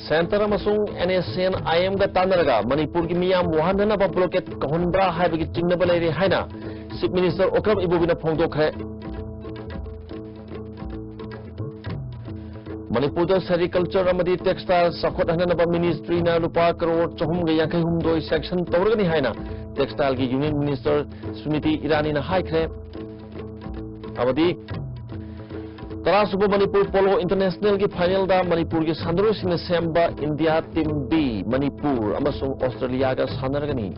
Centre NSN IM का तानरगा मणिपुर की मियाम वहाननब ब्लॉकेट कहनब्रा हाइबगी चिंगनब लेरे हाइना चीफ मिनिस्टर ओक्रम इबोबिना फोंदोखरे। मणिपुर सेरिकल्चर टेक्सटाइल चाखोटहनब मिनिस्ट्री लुपा करोड़ 452 सेक्शन तौरगनी हाइना टेक्सटाइल की यूनियन मिनिस्टर स्मृति ईरानी हाइख्रे। तरासुब मणिपुर पोलो इंटरनेशनल की फाइनल मणिपुर की सानरों सेम्बा India team B Manipur Australia का सानरगनी।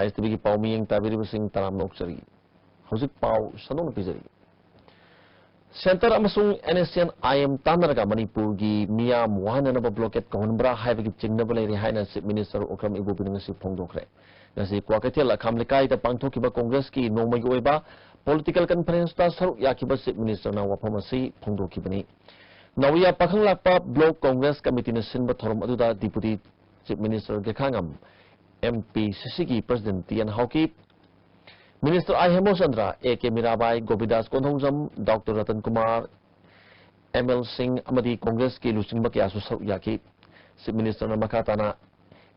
ISTV की पाव मियंग ताबिरिब सिंह तराम नोक्चरी हौजिक पाव सनों पिजरी। सेंटर NSN IM तानरगा मणिपुर की मियाम वहाननब ब्लॉकेट कहनब्रा हाइबगी चिंगनब लेरे हाइना चीफ मिनिस्टर ओक्रम इबोबिना ngasi फोंदोखरे। ngasi क्वाकैथेल अखाम लेकाइदा पांगथोकिबा कांग्रेस की नोंमगी ओइबा पॉलिटिकल कॉन्फ्रेंस ता सरुक याखिबा चीफ मिनिस्टर ना वफम असि फोंदोखिबनी। नवया पाखंग लाकपा ब्लॉक कांग्रेस कमिटी ने सिनबा थोरम अदुदा deputy chief minister Gaikhangam MPCC की प्रेसिडेंट टीएन हाउकी minister Hemochandra AK Mirabai Govindas Konthoujam doctor Ratan Kumar ML Singh Congress की लुचिंग कयासु सरुक याखी। चीफ मिनिस्टर मखाताना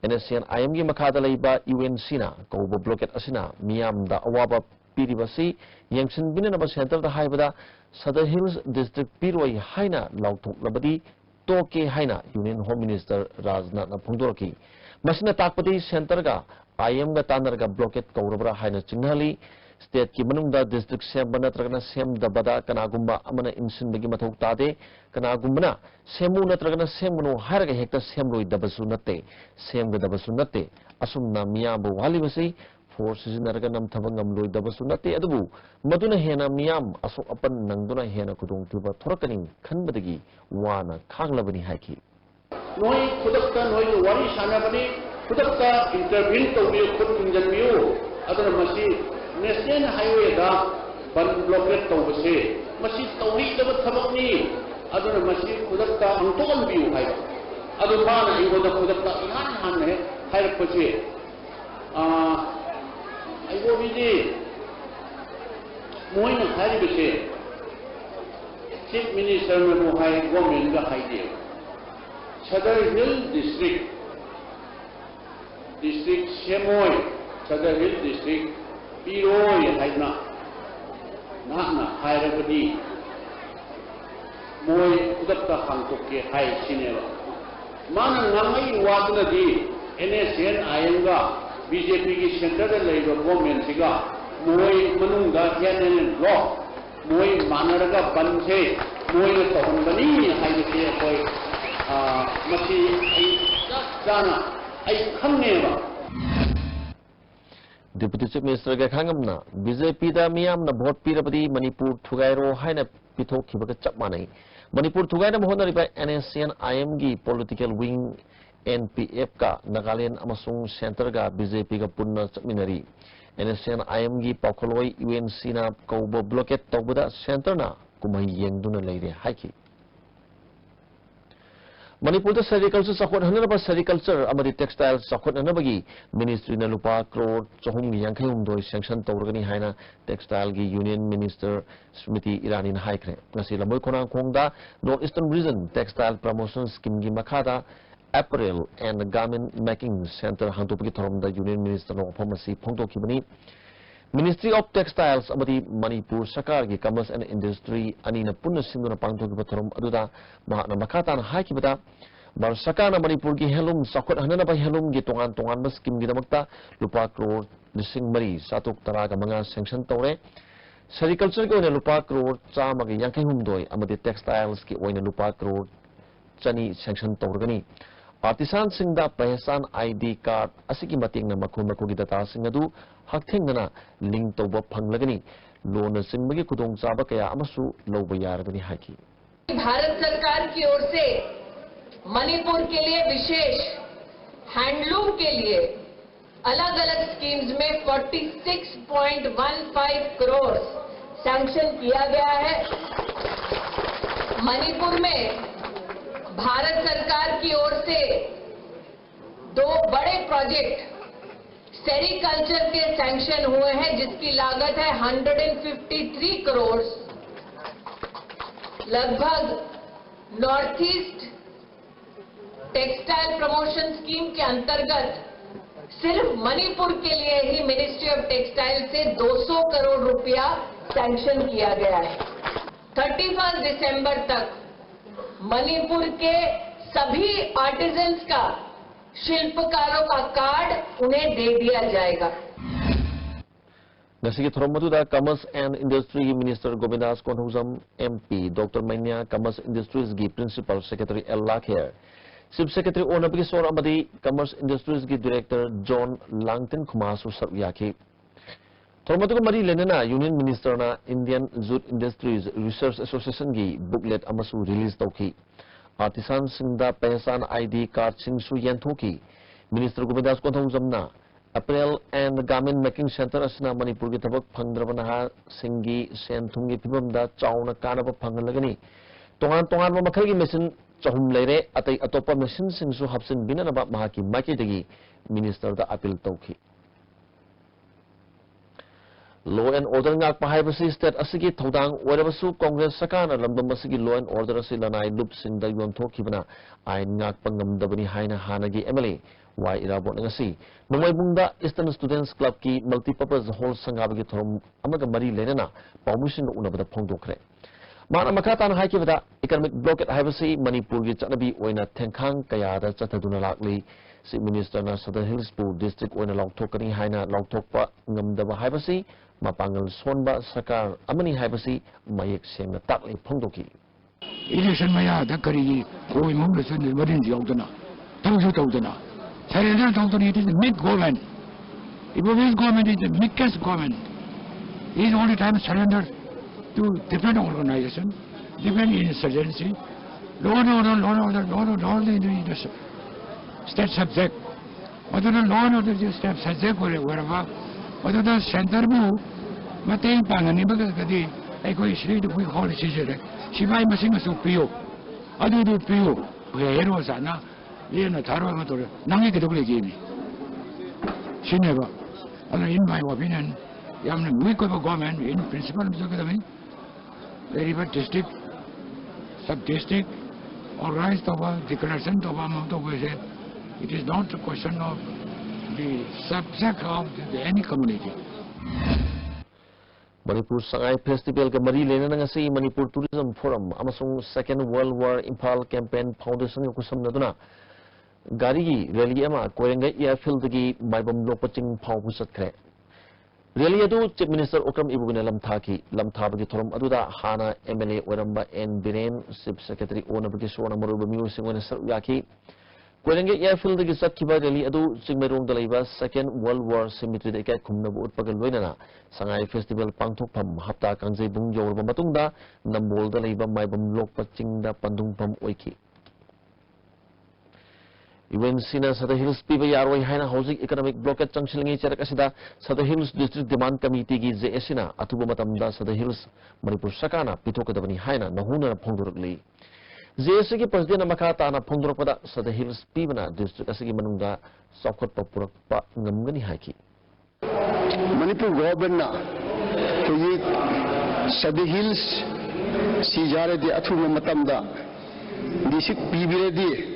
NSN IM की मखादा लेबा UNC ना कौब ब्लॉकेट असिना मियामदा अवाबा पीरिबसी यंगसिनबिननब सेंटर दा हाइबदा सदर हिल्स डिस्ट्रिक्ट पीरोई हाइना लाउथोकलबदी तोके हाइना यूनियन होम मिनिस्टर राजनाथ ना फोंदोरकी। मसिना ताकपदी सेंटर का IM का तानरगा ब्लॉकेट कौरबरा हाइना चिन्हली स्टेट की मनुंगदा डिस्ट्रिक्ट सेम नत्रगना सेम दबदा कनागुम्बा अमना इंसिनबगी मथौ तादे कनागुम्बना सेमु नत्रगना सेमनु हारगा हेक्ता सेमरोई दबसु नत्ते सेमगदबसु नत्ते असुमना मियाबु वालिबसी फोर्स सिजनरगा नमथबा ngamloi दबसु नत्ते अदुबु मदुना हेना मियाम असो अपन नंगदुना हेना खुदोंथिबा थोरकनी खनबदगी वाना खांगलबनी हाइकी। नोई खुदक्ता नोई वारी सानाबनी खुदक्ता इंटरव्यू तौबियो खुद इंजनबियो अदर मसी नेशनल हाईवे दा बन ब्लॉकेट तौबसे मसी तौहिदब थबकनी अदर मसी खुदक्ता अंतोलबियो हाय अदर माना इगोदा खुदक्ता इहान हान ने हायरपसे आइगो बिदि मोइना हायरिबसे चीफ मिनिस्टर ने हाय गवर्नमेंट का हाइदे सदर हिल डिस्ट्रिक्ट सेमोय सदर हिल डिस्ट्रिक्ट पीरोय हाइना नाहना हायरबदी मोय उदक्ता हांगतोके हाय सिनेबा माना ngamai वादनदी NSN IM का BJP की सेंटर दा लेबा गवर्नमेंट सिगा मोय मनुंगदा हेनेन लो मोय मानरगा बनसे मोय तोहनबनी हाइबसे कोई मसी जाना डिप्यूटी चीफ मिनिस्टर गेखांगमना बीजेपी दा मियामना भोट पीरबदी मणिपुर थुगाइरो हाइना पिथोखिबगा चप मानै। मणिपुर थुगाइना होनरिबा NSN IM की पॉलिटिकल विंग NPF का नागालैंड अमसुंग सेंटर का बीजेपी का पुन्ना चमिनरी। NSN IM की पाखलोई UNC ना कौब ब्लॉकेट तौबदा सेंटर ना कुमई येंगदुना लेरे हाइकी। मणिपुर सेरिकल्चर चाखोटहनब सेरिकल्चर टेक्सटाइल चाखोटहनबगी मिनिस्ट्री ने लुपा करोड़ 452 सेंक्शन तौरगनी हाइना टेक्सटाइल की यूनियन मिनिस्टर स्मृति ईरानी हाइख्रे। लमोई खोनाखोंगदा north eastern region textile promotion scheme की मखादा apparel and garment making centre हांदोपगी थोरमदा यूनियन मिनिस्टर वफम फोंदोखिबनी। मिनिस्ट्री ऑफ टेक्सटाइल्स मणिपुर सरकार की कमर्स एंड इंडस्ट्री अनीना पुनः सिंगुना पांगथोकिबा थोरम अदुदा महाना मखाताना हाइकिबदा भारत सरकार मणिपुर की हेलूम चाखोटहनब हेलूम की तोंगान तोंगानबा स्कीम की दमकता लुपा करोड़ 3,415 सेंक्शन तौरे। सेरिकल्चर की लुपा करोड़ 152 टेक्सटाइल्स की लुपा करोड़ 200 सेंक्शन तौरगनी। आर्टिसान सिंगदा पहचान ID कार्ड असिकी मतेंगना मखु की डाटा सिंग अदु हकथेंगना लिंक तौबा फंगलगनी लोन सिंबगी खुदोंचाबा कया अमसु लौबा यारगनी हाइकी। भारत सरकार की ओर से मणिपुर के लिए विशेष हैंडलूम के लिए अलग अलग स्कीम्स में 46.15 करोड़ सैंक्शन किया गया है। मणिपुर में भारत सरकार की ओर से 2 बड़े प्रोजेक्ट सेरिकल्चर के सैंक्शन हुए हैं, जिसकी लागत है 153 करोड़। लगभग north east textile promotion scheme के अंतर्गत सिर्फ मणिपुर के लिए ही मिनिस्ट्री ऑफ टेक्सटाइल से 200 करोड़ रुपया सैंक्शन किया गया है। 31 दिसंबर तक मणिपुर के सभी आर्टिजन्स का, शिल्पकारों का कार्ड उन्हें दे दिया जाएगा। Nasi Thoromatuda Commerce and Industry Minister Govindas Konhuzam MP Dr. Manya Commerce Industries gi Principal Secretary L. Lakher Chief Secretary Onabisor Amadi Commerce Industries gi Director John Langton Kumasu Sabyaki Thoromatuda Mari Lenana Union Minister na Indian Jute Industries Research Association gi booklet amasu release tauki Artisan Singda Pesan ID card Singsu Yantoki Minister Govindas Konhuzam na Apparel and Garment Making Center asina Manipur ki thabak phangdrabana singi senthungi phibamda chauna kanaba phangalagani tongan ma makhal ki machine chahum leire atai atopa machine singsu hapsin binanaba mahaki maikidagi minister da appeal tauki Law and order ngak pahaibasi state asigi thodang warabasu Congress sakana lambam asigi law and order asi lanai loop singda yonthokibana ain ngak pangamdabani haina hanagi MLA Why Irabot Nasi? Nomaibunda Eastern Students Club ki multipurpose hall sangabagi thorum amaga mari lenana permission unabada phongdokre. Mana makatan haikivada economic blockade haibasi Manipur gi chanabi oina thengkhang kayada chathaduna lakli si minister na Southern Hills district oina laukthokani haina lauktokpa ngamdaba haibasi mapangal sonba sakar amani haibasi mayek sengna takli phongdoki. Election maya dakari koi mong lesun wadin yaudana tawju tawdana Surrender it is the mid government. Ibo's government is the weakest government. He is all the time surrendered to different organizations, different insurgency. Law and order is the state subject. Whether the law and order is the state subject or wherever, whether the center move, Matay Pangani Bagadi, Echo is read to hold the season. She might missing a supio. I do pio. Where was Anna? Ian Taro, Nami Kadogli. She never. In my opinion, I'm weak of a government in principle of the very bad district, sub-district, organized over declaration of amount of it is not a question of the subject of any community. Manipur Sangai Festival ka mari lena nga si Manipur Tourism Forum amasung Second World War Impal Campaign Foundation ko samnaduna gari rally ama korenga airfield gi maibam lokpaching phawbu satkre rally adu Chief Minister Okram Ibugina lamthaki lamthabagi thorum aduda hana MLA oramba N Biren Chief Secretary onabagi sona maruba music wona yaki korenga airfield gi sakhiba rally adu chingmerong dalaiba Second World War Cemetery de ka khumnabu utpagal loinana Sangai Festival pangthokpham hapta kangjai bung yorba matungda nambol dalaiba maibam lokpaching da pandungpham oiki Even Sina Southern Hills Piba Yarway Haina Housing Economic Blockade Changshilngi Cherakasida Southern Hills District Demand Committee gi Esina Atuba Matamda Southern Hills Manipur Sakana Pitokadavani Haina Nahuna Pongurli Zesigi President Makata na Pongurapada Southern Hills Pibana District Asigi Manunga Sokot Papurak Pa Ngamgani Haiki Manipur government Southern Hills Sijare di Atuma Matamda District Pibiredi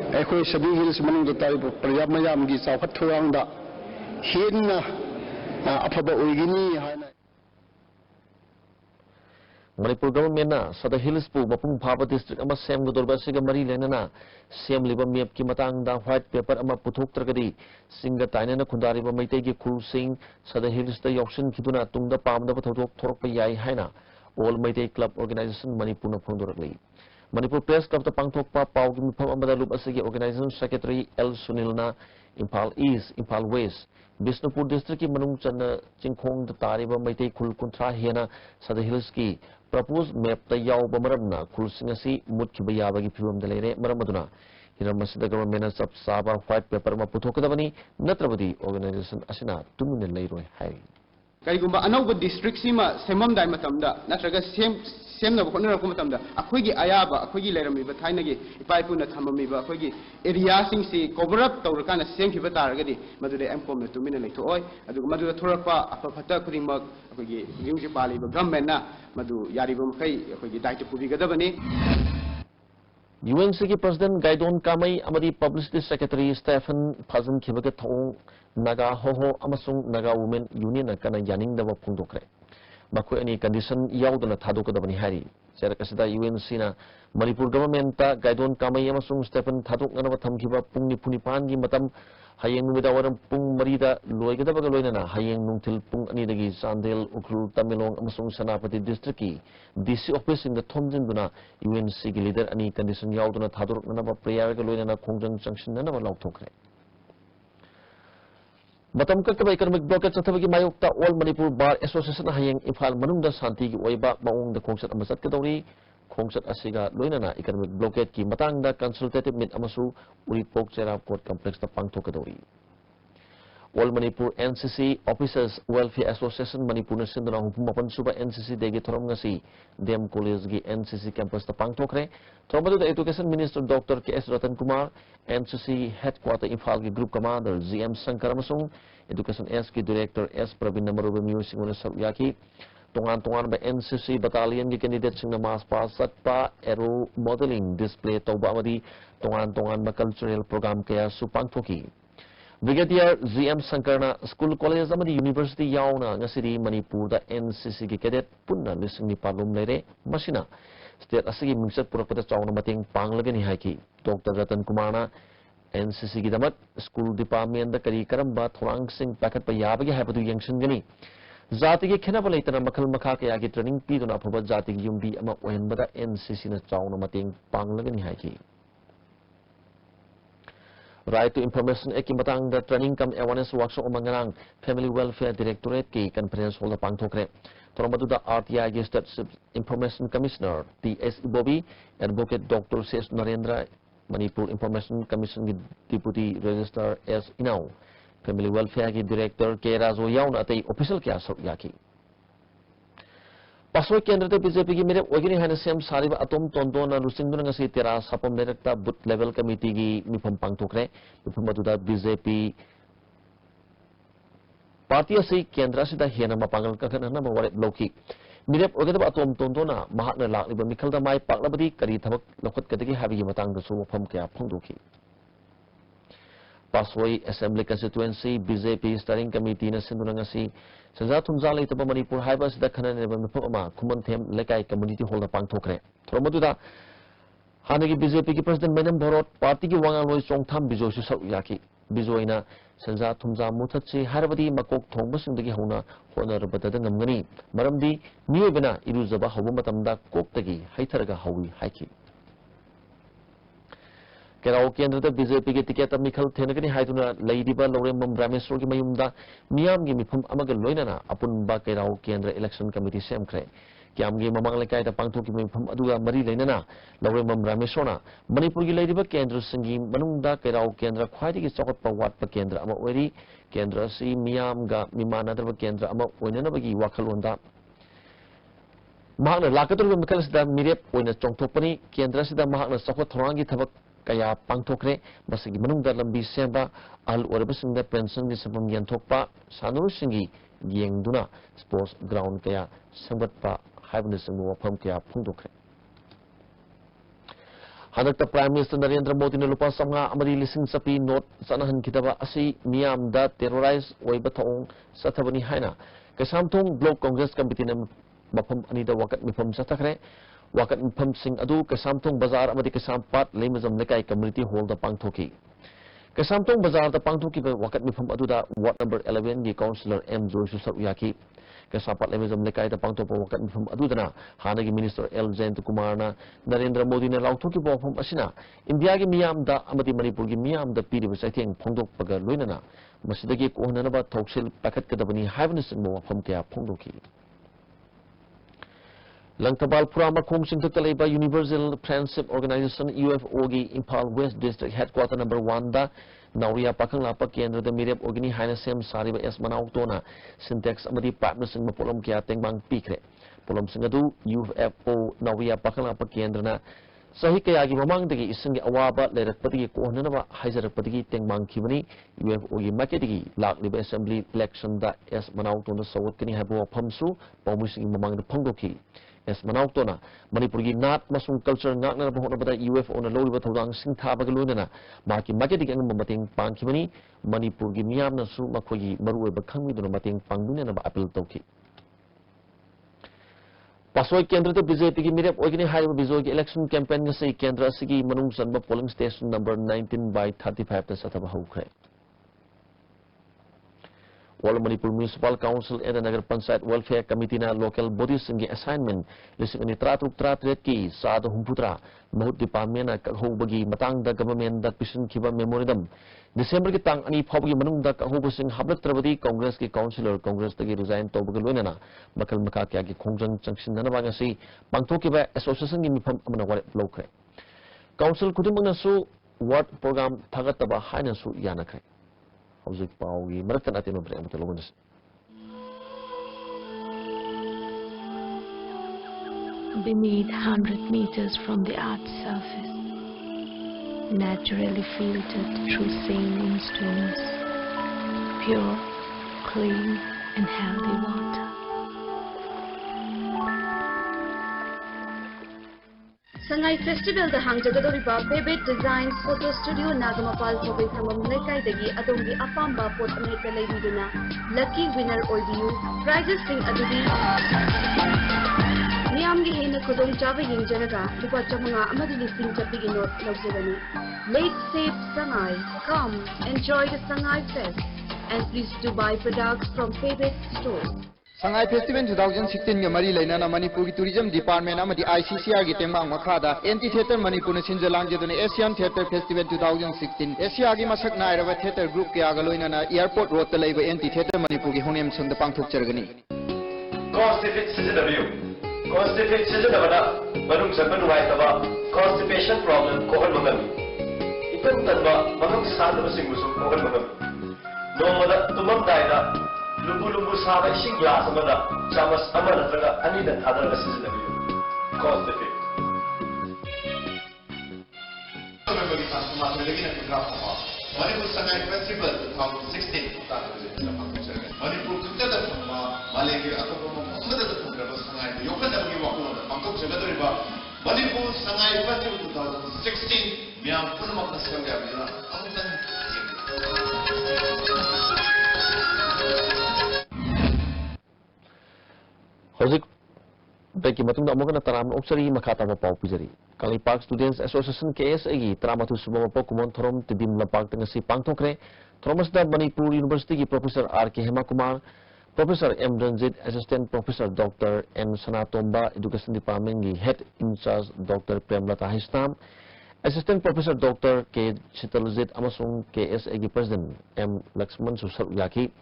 Echo Southern Hills Manung the type of Priyamayam Gis of Turanga Hidna Apaba Uigini Manipur government na Southern Hills pu Mapung Papa District ama Sem Godorba Siga Mari Lenana Sem Liba Miap Kimatang da white paper ama Putuk Tragadi Singa Taina Kundari Maitegi Kul Sing Southern Hills the Yokshin Kiduna Tungda Pam the Patok Torpa Yai Haina All Maite Club Organization Manipuna Pondorli Manipur Press Club the Pangtokpa Pau Gimipam Amadalup Asigi Organization Secretary L. Sunilna Impal East, Impal West, Bisnupur District Manung Chana Chingkong the Tariba Maite Kul Kuntra Hiena Southern Hills Ki proposed map the Yao Bamaramna Kul Singasi Mutkibayabagi Pum Delere Maramaduna Hiramas the government of Saba White Paper Maputokadavani Natravadi Organization Asina 2 million Leroy Hai ꯀꯔꯤꯒꯨꯝꯕ ꯑꯅꯧꯕ ꯗꯤꯁꯇ꯭ꯔꯤꯛꯁꯤꯃ ꯁꯦꯝꯃꯝꯗꯥꯏ ꯃꯇꯝꯗ ꯅꯠꯇ꯭ꯔꯒ ꯁꯦꯝꯅꯕ ꯍꯣꯠꯅꯔꯛꯄ ꯃꯇꯝꯗ ꯑꯩꯈꯣꯏꯒꯤ ꯑꯌꯥꯕ ꯑꯩꯈꯣꯏꯒꯤ ꯂꯩꯔꯝꯃꯤꯕ ꯊꯥꯏꯅꯒꯤ ꯏꯄꯥ ꯏꯄꯨꯅ ꯊꯝꯃꯝꯃꯤꯕ ꯑꯩꯈꯣꯏꯒꯤ ꯑꯦꯔꯤꯌꯥꯁꯤꯡꯁꯤ ꯀꯣꯚꯔ ꯑꯞ ꯇꯧꯔꯀꯥꯟꯗ ꯁꯦꯝꯈꯤꯕ ꯇꯥꯔꯒꯗꯤ ꯃꯗꯨꯗ ꯑꯦꯝꯀꯣꯝꯅ ꯇꯨꯃꯤꯟꯅ ꯂꯩꯊꯣꯛꯑꯣꯏ ꯑꯗꯨꯒ ꯃꯗꯨꯗ ꯊꯣꯔꯛꯄ ꯑꯐ ꯐꯠꯇ ꯈꯨꯗꯤꯡꯃꯛ ꯑꯩꯈꯣꯏꯒꯤ ꯍꯧꯖꯤꯛ ꯄꯥꯜꯂꯤꯕ ꯒꯚꯔꯟꯃꯦꯟꯠꯅ ꯃꯗꯨ ꯌꯥꯔꯤꯕ ꯃꯈꯩ ꯑꯩꯈꯣꯏꯒꯤ ꯗꯥꯏꯇ ꯄꯨꯕꯤꯒꯗꯕꯅꯤ UNC की प्रेसिडेंट गाइडोन कामई अमदी पब्लिसिटी सेक्रेटरी स्टेफन फजन खिबके थोंग नागा होहो अमसुंग नागा वुमेन यूनियन कना यानिंगदब फोंदोखरे मखोय अनि कंडीशन यावदना थादोकदबनी हारी सेरकसदा UNC ना मणिपुर गवर्नमेंट गाइडोन कामई अमसुंग स्टेफन थादोकनब थमखिबा पुंग निपुनिपान की मतम हयेंग नुमिदावरम पुंग मरीदा लोयगदबगा लोयनना हयेंग नुंथिल पुंग अनिदगी चांदेल उखरुल तमिलोंग अमसुंग सनापति डिस्ट्रिक्ट की DC ऑफिस इन द थोमजिनदुना UNC की लीडर अनि कंडीशन यावदुना थादोरकनब प्रेयरगा लोयनना खोंजंग जंक्शननब लाउथोखरे मतम ककब इकोनॉमिक ब्लॉकेज चथबगी मायोक्ता ऑल मणिपुर बार एसोसिएशन हयेंग इम्फाल मनुंगदा शांति की ओइबा माओंगदा खोंसत अमा चतकदौरी खोंसत असिगा लोइनना इकोनॉमिक ब्लॉकेज की मतंगदा कंसल्टेटिव मीट अमसु उरिपोक चेराप कोर्ट कॉम्प्लेक्स ता पांगथोकदौरी all Manipur NCC officers welfare association Manipur सिंदना हुमपन सुबा NCC देगी थोरमगसी डेम कॉलेज की NCC कैंपस ता पांगथोखरे थोरमदु education minister doctor KS Ratan Kumar NCC headquarter Imphal की ग्रुप कमांडर GM शंकर अमसुंग एजुकेशन S की डायरेक्टर S प्रवीण नमरुबे म्यूजिक सरुयाकी तोंगान तोंगान बे NCC बटालियन की कैंडिडेट सिंगना mass pass सत्पा arrow modelling display तौबा अमदी तोंगान तोंगान बे कल्चरल प्रोग्राम कया सुपांगथोकी ब्रिगेडियर GM शंकरना स्कूल कॉलेज अमदी यूनिवर्सिटी यावना ngasiri मणिपुर दा NCC की कैडेट पुन्ना लिसिंग निपालुम लेरे मसिना स्टेट असगी मिंगसत पुरकपदा चावना मतेंग पांगलगनी हाइकी डॉक्टर रतन कुमारना NCC की दमक स्कूल डिपार्टमेंट दा करी करंबा थोरांगसिंग पैकेट प याबगे हाइबदु यंगसिनगनी जाति के खेनब लेतना मखल मखा कया की ट्रेनिंग पीदुना अफबा जाति की युमबी अमा ओहनबदा NCC ना चावना मतेंग पांगलगनी हाइकी Right to Information Act की मतंग the training cum awareness workshop मंगरांग फैमिली वेलफेयर डायरेक्टोरेट की कॉन्फ्रेंस हॉल पांगथोखरे थोरमदुदा RTI की state information commissioner TS Bobby advocate doctor Shesh Narendra Manipur information commission की डिप्टी रजिस्ट्रार S इनाउ फैमिली वेलफेयर की डायरेक्टर K राजो याउन अतई ऑफिशियल क्या सरुयाकी पासो केंद्र बीजेपी की मेरे ओगिनी है सेम सारी अतोम तोंदोना लुसिंगदुना तेरा सपम लेरक्ता बुथ लेवल कमिटी की मिफम पांगथोखरे मिफम अदुदा बीजेपी पार्टी से केंद्र से हेना मपांगल कखनना वारेप लौकी मिरेप ओगदब अतोम तोंदोना महात्ना लाक्लिबा मिखलदा माय पाकलबदी करी थबक लखतकदगी हाबिगी मतंगदसु वफम कया फोंदोखी पासोई assembly constituency BJP steering committee ने सिंधुना सजा थुमजा लेतब मणिपुर हाइबसिदा खननेबा मिफम खुमनथेम लेकाई कम्युनिटी हॉल पांगथोखरे थोरमदुदा हानगी बीजेपी की प्रेसिडेंट मैनम भरोट पार्टी की वांगालोई चोंगथाम बिजोयसु सरुयाकी बिजोयना सजा थुमजा मुथतसे हारबदी मकोक थोंबसिंदगी हौना होनरबददा नमगनी मरमदी मियोबना इरुजबा हौब मतमदा कोकतगी हैथरगा हौई हाइकी केराव केंद्र बीजेपी की टिकेट मिखल थेनगनी हाइदुना लैदिबा लौरेमम रामेश्वर की मयुमदा मियाम की मिफम अमग लोइनना अपुनबा केराव केंद्र इलेक्शन कमिटी सेमख्रे क्यामगी ममांग लेकायदा पांगथोकी मिफम अदुगा मरी लेनना लौरेमम रामेश्वरना मणिपुर की लैदिबा केंद्र सिंगी मनुंगदा केराव केंद्र ख्वाइदगी चौकटपा वाटपा केंद्र अमा ओइरी केंद्र सी मियामगा मिमानदरबा केंद्र अमा ओइननबगी वाखलोंदा महाकना लाकदुरबा मिखलसिदा मिरेप ओइना चोंगथोकपनी केंद्र सिदा महाकना चौकट थोरांगी थबक कया पांगथोखरे मसिगी मनुंगदा लंबी सेंबा अहल ओरबसिंगदा पेंशन की सफम यंथोकपा सानुरसिंगी येंगदुना स्पोर्ट्स ग्राउंड कया संगतपा हाइबनसिंग वफम कया फोंदोखरे हदकता प्राइम मिनिस्टर नरेंद्र मोदी ने लुपा समगा अमरी लिसिंग सपी नोट सनहनखिदबा असि मियामदा टेरराइज ओइबा थोंग सथबनी हाइना कैसामथोंग ब्लॉक कांग्रेस कमिटी ने मफम अनिदा वकत मिफम सथखरे वाकत मिफम सिंह अदु कैसामथोंग बाजार अमदी कैसामपाट लेमजम लेकाई कम्युनिटी हॉल दा पांगथोकी कैसामथोंग बाजार दा पांगथोकी वाकत मिफम अदुदा वार्ड नंबर 11 की काउंसिलर M जोइसु सरुयाकी कैसामपाट लेमजम लेकाई दा पांगथोप वाकत मिफम अदुदना हानगी मिनिस्टर L जयंत कुमारना नरेंद्र मोदी ने लाउथोकी वफम असिना इंडिया की मियामदा अमदी मणिपुर की मियामदा पीरिब सैथेंग फोंदोकपगा लोइनना मसिदगी कोहननबा थौक्सिल पाखतकदबनी हाइबनसिंग वफम कया फोंदोकी Langtabal Purama Khom Singthak Talaiba Universal Friendship Organization UFO gi Impal West District Headquarter number 1 da Nauria Pakang Lapa Kendra da Mirep Organi Haina Sem Sariba S Manau Tona Syntax Amadi Partners in Mapolam Kya Tengbang Pikre Polam Singadu UFO Nauria Pakang Lapa Kendra na Sahi Kayagi Mamang Digi Isingi Awaba Lerak Padigi Kohanaba Haizer Padigi Tengbang Kibani UFO gi Maketigi Lak Liba Assembly Election da S Manau Tona Sawat Kini Habo Pamsu Pamusingi Mamang da Pongoki Es Manautona, Manipuri Nat Masung Culture Nagna Bahonabada UFO na Low Batang Singta Bagaluna, Maki Maketi and Mating Pankimani, Manipuri Miam Nasu Makogi, Maru Bakami Mating Panguna and Apple Toki. Pasoi Kendra to BJP Mirep Ogini High Bizogi election campaign say Kendra Sigi Manung Sanba polling station number 19 by 35 Satavahukre. Wala Manipur Municipal Council and the Nagar Panchayat Welfare Committee na local bodies ngi assignment lising ni tratuk tratret ki sa do humputra mahut department na kaghobagi matang da government da pisin kiba memorandum December ki tang ani phobagi manung da kaghobasing hablat trabadi Congress ki councillor Congress tagi resign tawbagal wenana makal maka kya ki khongjang changsin na ba ngasi pangthokiba association gi mifam amana wale lokre council kudumang su ward program thagataba haina su yanakre How's Paugi, Marathon at Inobream. Beneath 100 meters from the Earth's surface, naturally filtered through sailing stones, pure, clean, and healthy water. Sangai Festival the Hangjagadoriba Bebet Design Photo Studio Nagamapal Kobe Thamam Lekai Dagi Adongi Apamba Pot America Leviduna Lucky Winner Oidiu Prizes Sing Adudi Niamgi Hena Kodong Java Yinjanaga Lupa Chamanga Amadili Sing Chapigi Note Lobzagani Late Safe Sangai Come enjoy the Sangai Fest and please do buy products from Bebet Stores. Sangai Festival 2016 ga mari lainana Manipur ki Tourism Department amadi ICCR gi tengmang makhada Anti Theatre Manipur na sinjalang jedone Asian Theatre Festival 2016 Asia gi masak nairaba theatre group kya ga loinana Airport Road ta leiba Anti Theatre Manipur gi honem sangda pangthok chargani Constipation manung sanban wai taba constipation problem kohol mangami itam tanba manung sadaba singusum kohol mangami nomada tumam daida Lumbu sahaba ising glass amada chamas amana traga anida thadaraga sizinabiyo constipate Manipur Sangai Festival 2016 Manipur Kuttada Phamma Malegi Atapa Mamada Phamma Sangai Yokada Bagi Wakuna Bangkok Jagadoriba Manipur Sangai Festival 2016 Miam Punamak Nasanga Abdullah Amutan Hojik Beki Matunda Mogana Taram Oksari Makata Pau Pizari. Kali Park Students Association KSA Tramatu Subama Pokumon Thorom Tidim Lapak Tengasi Pangtokre, Thomas da Manipur University Professor R.K. Hemakumar, Professor M. Ranjit, Assistant Professor Dr. N. Sanatomba, Education Department Head in Charge Dr. Premlata Histam, Assistant Professor Dr. K. Chitalzit Amasung KSA President M. Laxman Susar Yaki,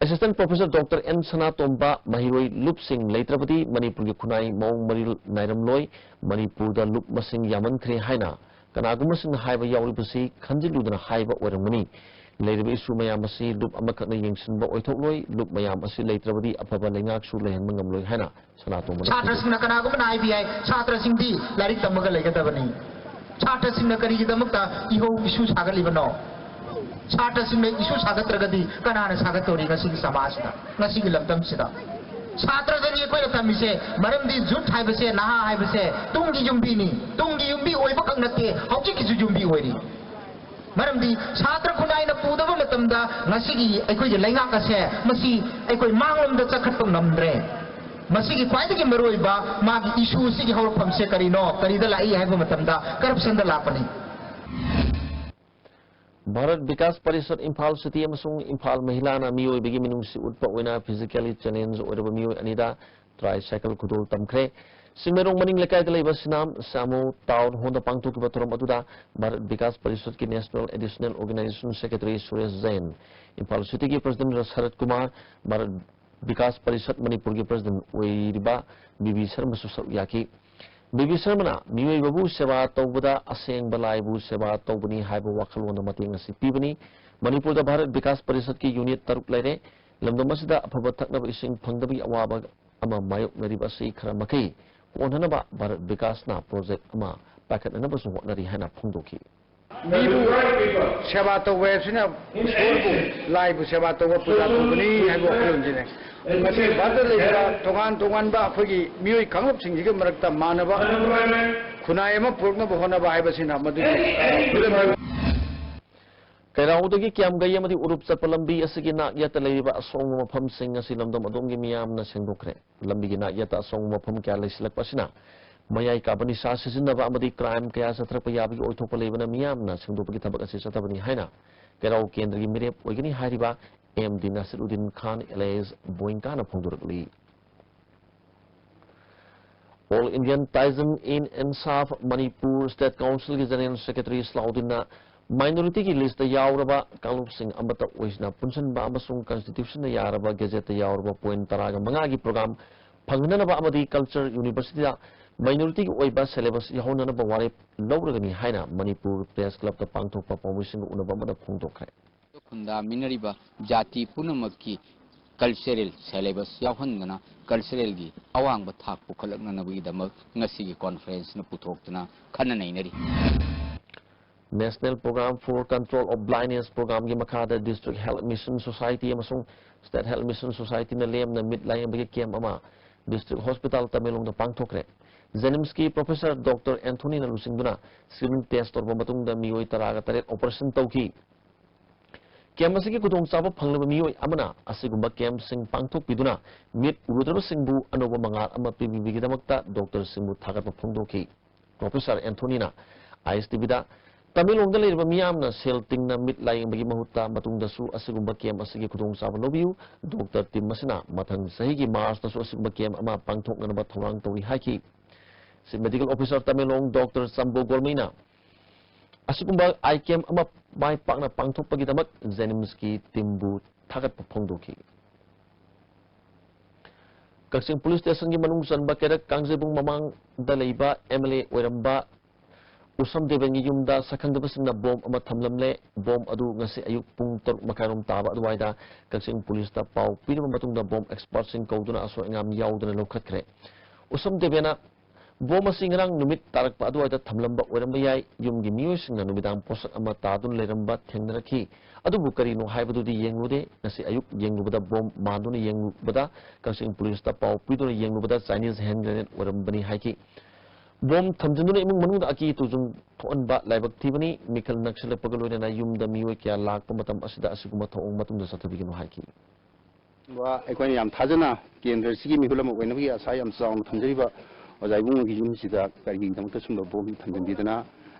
Assistant Professor Dr. N. Sanatomba Mahiroi Lup Singh Leitrapati Manipur Kunai Mong Maril Nairam Loi Manipur da Lup Masing Yaman Kre Haina Kanaguma Sing Haiba Yauripasi Kanjiludana Haiba Oramani Lady Isu Mayamasi Lup Amakana Yingsin Bo Oitoloi Lup Mayamasi Leitrapati Apapa Lengak Su Lehan Mangamloi Haina Sanatomba Chatra Singh Kanaguma IBI Chatra Singh Di Larik Tamaga Legatabani Chatra Singh Nakari Damukta Iho Isu Sagalibano Chatra Singh isu sagatragadi kanana sagatori ngasi samasda ngasi lamtam sida Chatra jani ko tamise maramdi jut haibase naha haibase tungi yumbi oiba kangnate hauji ki yumbi oiri maramdi Chatra kunai na pudaba matamda ngasi gi aikoi lainga ka se masi aikoi manglom da chakhatong namdre masi gi kwai gi meroiba ma gi isu si gi hawfam se karino karida lai haiba matamda corruption da lapani Bharat Vikas Parishad Imphal City amasung Imphal Mahilana Miyoi Bigi Minungsi Utpa Oina Physically Challenge Oiraba Miyoi Anida Tricycle Kudol Tamkre Simerong Maning Lekai Talaiba Sinam Samo Town Honda Pangtuk Batoram Aduda Bharat Vikas Parishad Ki National Additional Organization Secretary Suresh Zain Imphal City Ki President Rasharat Kumar Bharat विकास परिषद मणिपुर की president ओइरिबा बीबी शर्मा सुसर याकी बीबी शर्मा मियोय बाबू सेवा तौबदा असेंग बलाइबू सेवा तौबनी हाइबो वखलोन मतेंग असि पीबनी मणिपुर भारत विकास परिषद की unit तरुक लेरे लमदम मसिदा अफब थकनब इसिंग फंगदबी अवाबा अमा मायोक नरिबा सि खरा मखै कोनहनबा भारत विकास ना प्रोजेक्ट अमा पाखतनबा सु होटनरी हैना फोंदोखी मीबू सेवा तौबे सिना सोरबु लाइबु सेवा तौबा पूजा तौबनी हाइबो वखलोनजिने मसी भारत लेबा तोगान तोगानबा अखोगी मियोय खंगप सिंजिगे मरक्ता मानबा खुनाय अमा पुरकनबा होनबा हाइबसिना मदु कैराउदगी क्याम गई अमदी उरुप चप लंबी असगी नाक यत लेबा असोंग मफम सिंग असि लमदम अदोंगी मियामना सेंदोखरे लंबी गी नाक यत असोंग मफम क्या लेसिलकपसिना मयाई काबनी सा सिजिनबा अमदी क्राइम कया सत्रप याबी ओइथोप लेबना मियामना सेंदोपगी थबक असि सतबनी हाइना कैराउ केंद्र की मिरेप ओइगनी हारिबा एमडी नसीरुद्दीन खान एलेज बोइंकाना फोंदुरकली ऑल इंडियन ताइजन इन इंसाफ मणिपुर स्टेट काउंसिल की जनरल सेक्रेटरी स्लाउदिना माइनॉरिटी की लिस्ट यावरबा कालुप सिंह अमता ओइसना पुनसनबा अमसुंग कॉन्स्टिट्यूशन यारबा गेजेट यावरबा पॉइंट तरागा मंगा की प्रोग्राम फंगननबा अमदी कल्चर यूनिवर्सिटी माइनॉरिटी की ओइबा सिलेबस याहोननबा वारे लौरगनी हाइना मणिपुर प्रेस क्लब ता पांगथोकपा पॉमिसिंग उनबा मदा फोंदोखरे खुंदा मिनरिबा जाति पुनमकी कल्चरल सिलेबस याहोनगना कल्चरल की अवांग थाक पुखलकनबगीदमक ngasi की कॉन्फ्रेंस न पुथोक्तना खननैनरी National Program for Control of Blindness Program की मखादा District Health Mission Society अमसुंग State Health Mission Society न लेम न मिडलाइन बगे केम अमा District Hospital तमेलोंग द पांगथोकरे जेनिम्स की प्रोफेसर डॉक्टर एंथोनी न लुसिंगदुना स्क्रीनिंग टेस्ट और मतुंग द मियोय तरागा तरे ऑपरेशन तौकी केम असगी कुदोंग चाबा फंगलब मियोय अमना असिगुंबा केम सिंग पांगथोकपिदुना मिड उरुद्रब सिंगबु अनोबा मंगार अमा पीबीबीगिदमक्ता डॉक्टर सिंगबु थागत फोंदोकी प्रोफेसर एंथोनी ना ISTB दा तमिलोंग लेरबा मियामना सेल तिंगना मिट लाइंबगी महुत्ता मतुंगदसु असिगुंबा केम असगी खुदोंग चाबा लोबियु डॉक्टर टीम मसिना मथंग सही की मार्च दसु असिगुंबा केम अमा पांगथोकनबा थौरांग तौरी हाकी सि मेडिकल ऑफिसर तमिलोंग डॉक्टर संबो गोलमीना असिगुंबा आई केम अमा बाय पाकना पांगथोकपगिदमक जेनिम्स की टीमबु थागत फोंदोकी कक्सिंग पुलिस स्टेशन की मनुंग चनबा केरक कांगजेबुंग ममांग द लेबा MLA ओइरंबा उसम देवेंगी युमदा सखंगदबसिंगना बॉम्ब अमा थमलमले बॉम्ब अदु ngasi ayuk pung 3 makarom taba adwaida kaksing police ता पाव पिरम मतुंगदा बॉम्ब एक्सपर्ट सिंग कौदुना असो engam याउदना लोखत्रे उसम देवेना बॉम्ब सिंगरांग नुमित तारक पा adwaida थमलंबा ओरंबा याय युमगी मियोसिंगना नुमिदांग पोसक अमा तादुन लेरंबा थेंगनरखी अदुबु करिनो हाइबदुदि येंगुदे ngasi ayuk येंगुबदा बॉम्ब मादुना येंगुबदा kaksing पुलिस ता पाव पिदुना येंगुबदा चाइनीज हैंड ग्रेनेड ओरंबनी हाइकी बॉम्ब थमजनुना इमुंग मनुंग अकी तुजुंग थोअनबा लाइबक थिबनी मिखल नक्सलपग लोइना युमदा मियोय क्या लाखप मतम असिदा असिगुमा थोंग मतुंग सतबिगिनो हाइकी वा अखोय याम थाजना केंद्र सिगी मिहुलम ओइनबी आसा याम चाउन थमजरिबा ओजाइबुंग की युमसिदा करिगिंग दमत सुंदो बॉम्ब थमजनदिदना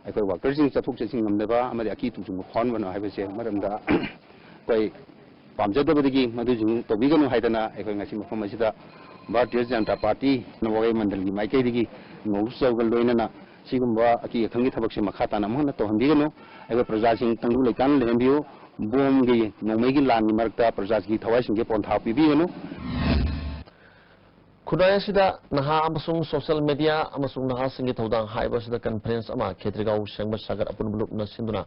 अखोय वर्कर्सिंग चथुक चसिंग नमदबा अमदि अकी तुजुंग फानबनो हाइबसे मरमदा कोई पामजदबदगी मदुजुंग तोबिगनो हाइदना अखोय ngasi मफम असिदा भारतीय जनता पार्टी नवगे मंडल की माइकैदगी नौसौगल लोइनना सिगुंबा अकी खंगी थबक से मखा ताना महना तोहंबिगनो एबा प्रजा सिंग तंगु लेकान लेहंबियो बोम गी नोमेगी लान मरकता प्रजा की थवाई सिंग के पोंथा पिबिगनो खुदाय सिदा नहा अमसुंग सोशल मीडिया अमसुंग नहा सिंग थौदांग हाइबा सिदा कॉन्फ्रेंस अमा खेत्रिगाव सेंगब सागर अपुन बुलुक न सिंदुना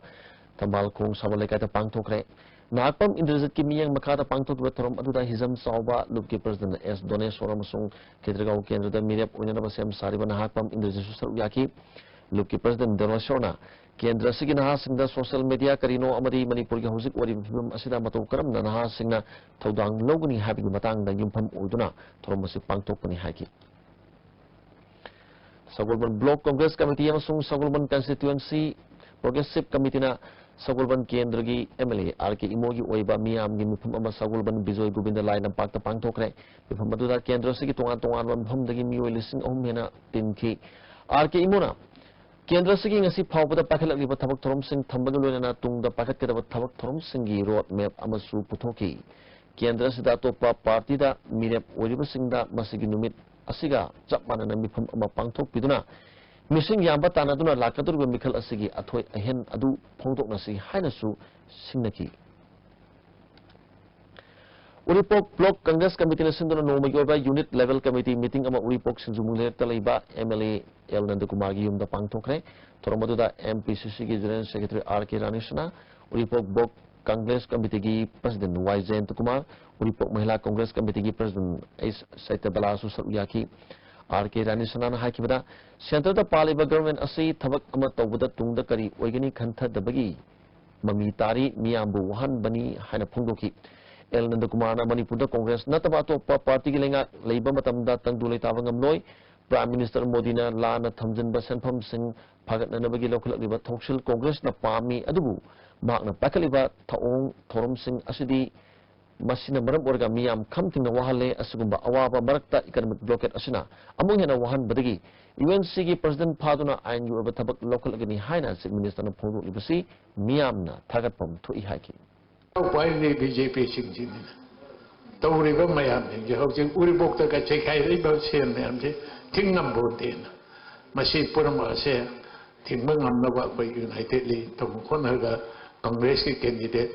तंबाल खोंग साबलेका ता पांगथोकरे नागपम इंद्रजित की मियंग मखादा पांगथोकबा थरम अदुदा हिजम सावबा लुप की प्रेसिडेंट एस डोनेश्वर अमसुंग खेत्रिगाव केंद्रदा मिरेप ओइनबा सेम सारिबा नागपम इंद्रजित सुसरु याकी लुप की प्रेसिडेंट डोनेश्वरना केंद्र सिगी नहा सिंगदा सोशल मीडिया करिनो अमदी मणिपुर की हौजिक ओरिम फिल्म असिदा मतौ करम नहा सिंगना थौदांग लौगनी हाबिगी मतंगदा युमफम ओइदुना थरम मसि पांगथोकपनि हाकी सगुलबन ब्लॉक कांग्रेस कमिटी अमसुंग सगुलबन कंस्टिट्यूएंसी प्रोग्रेसिव कमिटीना सगुलबन केंद्र की MLA RK इमोगी ओइबा मियाम की मिफम अमा सगुलबन बिजोय गोविंद लाइन पाक्ता पांगथोकरे मिफम अदुदा केंद्र सिगी तोंगान तोंगान मफमदगी मियोय लिसिंग अहुम हेना तिनखी RK इमोना केंद्र सिगी ngasi फावबदा पाखलकलिबा थबक थरमसिंग थंबगा लोइना तुंगदा पाखतकदबा थबक थरमसिंगी रोड मैप अमसु पुथोकी केंद्र सिदा तोपा पार्टीदा मिरेप ओरिबसिंगदा मसिगी नुमित असिगा चपमानना मिफम अमा पांगथोकपिदुना मिसिंग याम्बा तानादुना लाकदुरबा मिखल असिगी अथोय अहेन अदु फोंदोकनसि हाइनसु सिंगनकी Uripok Block Congress Committee na sinduna noma gi unit level committee meeting ama Uripok sinjumule talaiba MLA L Nandakumar gi yumda pangthokre thormaduda MPCC gi General Secretary RK Ranishna Uripok Block Congress Committee gi President Y Jayant Kumar Uripok Mahila Congress Committee gi President S Saitabala Susaruyaki RK Ranishna na hakibada center da paliba government asi thabak ama tawbada tungda kari oigani khantha dabagi mami tari miyambu wahan bani haina phongdoki El Nandakumar na Manipur Congress nataba atopa party gi lenga leiba matamda tangdulai tabangam noi Prime Minister Modi na la na thamjinba senpham sing phagat na nabagi lokhalakliba thoksil Congress na pami adubu mak na pakaliba thaong thorom sing asidi masina maram orga miyam khamting na wahale asugumba awaba marakta economic blockade asina among hena wahan badagi UNC gi President Phaduna ain yu aba thabak lokhalagani haina Chief Minister na phongro libasi miyam na thagatpam thui haiki Finally, BJP singing. Tauriba Mayam, the housing Uribok, the Kachekai, Ribo, Sam, Ting number 10. Masi Purama say, Ting Mangam Nava by United League, Tom Honaga, Congress candidate,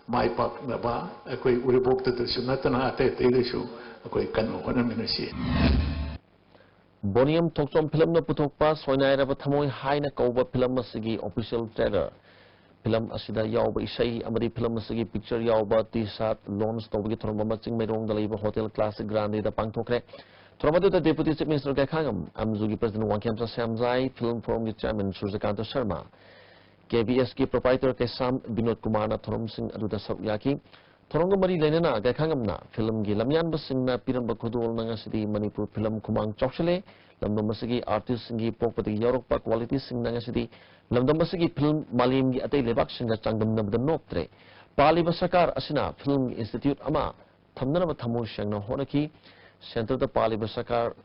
my pop Nava, a quick Uribok to the Sunatana, Telishu, a quick Kano, Honaminosi. Bonium Toksom Pilam na Putokpa, Soinaira Tamoy Haina Kova Pilamasigi official trailer. Film asida yauba isai amadi film asigi picture yauba t-shirt launch tawgi thorma maching merong dalaiba hotel classic grande da pangthokre thormadu da deputy chief minister ka khangam amzugi president Wangkhamsa Samjai film forum ki chairman Surjakanta Sharma KBS ki proprietor Kesam Binod Kumar na thorom sing aduda sakyaki thorong mari lenena ka khangam na film gi lamyan basing na piramba khodol na ngasidi Manipur film kumang chokchale lamdom masigi artist singi pokpati yorok pa quality sing na ngasidi lamdam masigi film malim gi atay lebak singa changdam na bdan noptre pali basakar asina film institute ama thamna na thamu sangna honaki center da pali basakar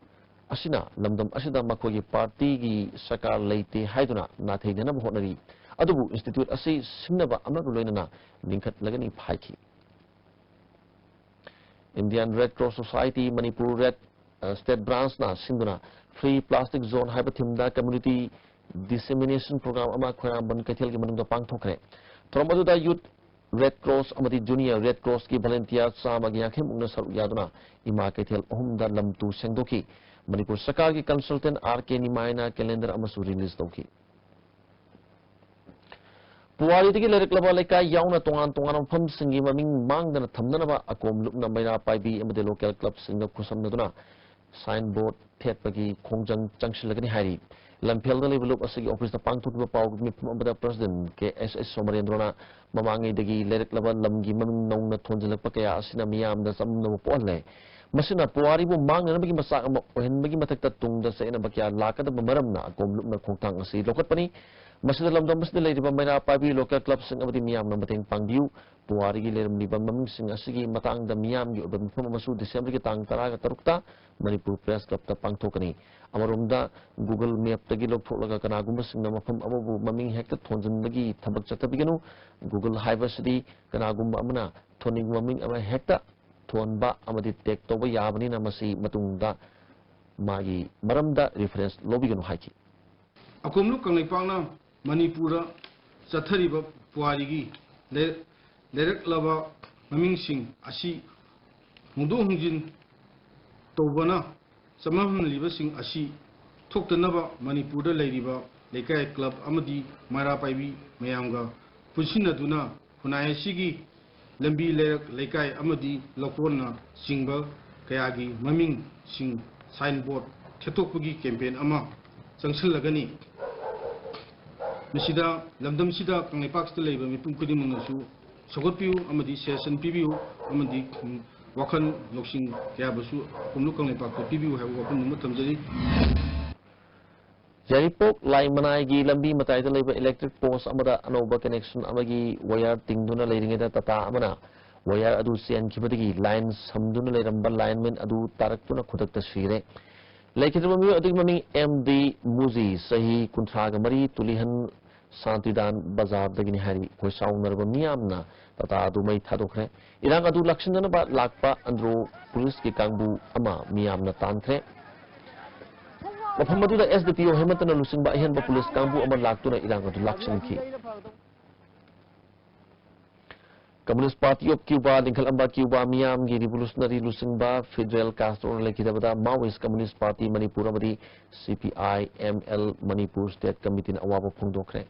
asina lamdam asida makogi party gi sakar leite haiduna na theina na honari adubu institute asi sinaba ama loinana lingkhat lagani phaiki Indian Red Cross Society Manipur Red State Branch na sinduna free plastic zone haiba thimda community dissemination program ama khoram ban kaithel gi manungda pangthokre thoromadu da youth Red Cross amadi junior Red Cross ki volunteer sama gi yakhim ungna saru yaduna ima kaithel ohum da lamtu sengdoki Manipur Sarkar ki consultant RK Nimaina calendar amasu release doki Puwari tigi lerik laba leka yauna tongan pham singi maming mangdana thamdana ba akom lupna maina paibi amade local club singa khusamna duna signboard thetpagi khongjang changsilagani hari lamphel da level asigi office da pangthukba paw mi amada president KSS Somarendrona mamangi dagi lerik laba lamgi maming nongna thonjilakpa kaya asina miyam da samna polle masina puwari bu mangna bagi masak ama ohen bagi matakta tungda saina bakya lakada maramna akom lupna khongtang asi lokatpani Masih dalam dom masih lagi pemain pabi local club sing abadi miam na mateng pangdiu puari gi lerem ni bamam sing asigi matang da miam gi obam pam masu Desember gi tang taraga tarukta Manipur Press Club ta pangthokani amarumda Google Map tagi lok tholaga kana gum sing na mafam ababu maming hekta thonjin lagi thabak chatabigenu Google Highway City kana gum amana thoning maming ama hekta thonba amadi tek toba yabani na masi matungda magi maramda reference lobigenu haiki akomlu kangai pangna Manipura Sathariba Puarigi Lerek Lava Mamingsing Asi Mudo Hungjin Tobana Samahun Libasing Asi Toktanaba Manipura Ladiba Lekai Club Amadi Mara Paibi Mayanga Pusina Duna Hunaya Sigi Lambi Lerek Lekai Amadi Lokona Singba Kayagi Maming Sing Signboard Ketokpugi campaign Ama Sangsel Lagani Misida Lamdam Sida Kangai Parks the Labor Mipum Kudimunasu Sogopiu Amadi Session PBU Amadi Wakan Loxing Yabasu Kumlukan Park PBU have opened Mutamjari Jaripok Lai Manai gi lambi matai da labor electric post amada anoba connection amagi wire tingduna leiringa tata amana wire adu sian kibadigi lines samduna leiramba lineman adu taraktuna khudak sire Lekitama mi adik mami MD Muzi sahi kuntraga mari tulihan Santidan Bazar dagini hari koi saungar ba miyamna tata adu mai thadokre irang adu lakshana ba lakpa andro police ki kangbu ama miyamna tantre mafam adu da SDPO hematana lusing ba ihan ba police kangbu ama laktuna irang adu lakshan ki Communist Party of Cuba Ningkalamba Cuba Miam gi Revolutionary Lusingba Fidel Castro Lekidabada Maoist Communist Party Manipur Amadi CPI ML Manipur State Committee na awaba phongdokre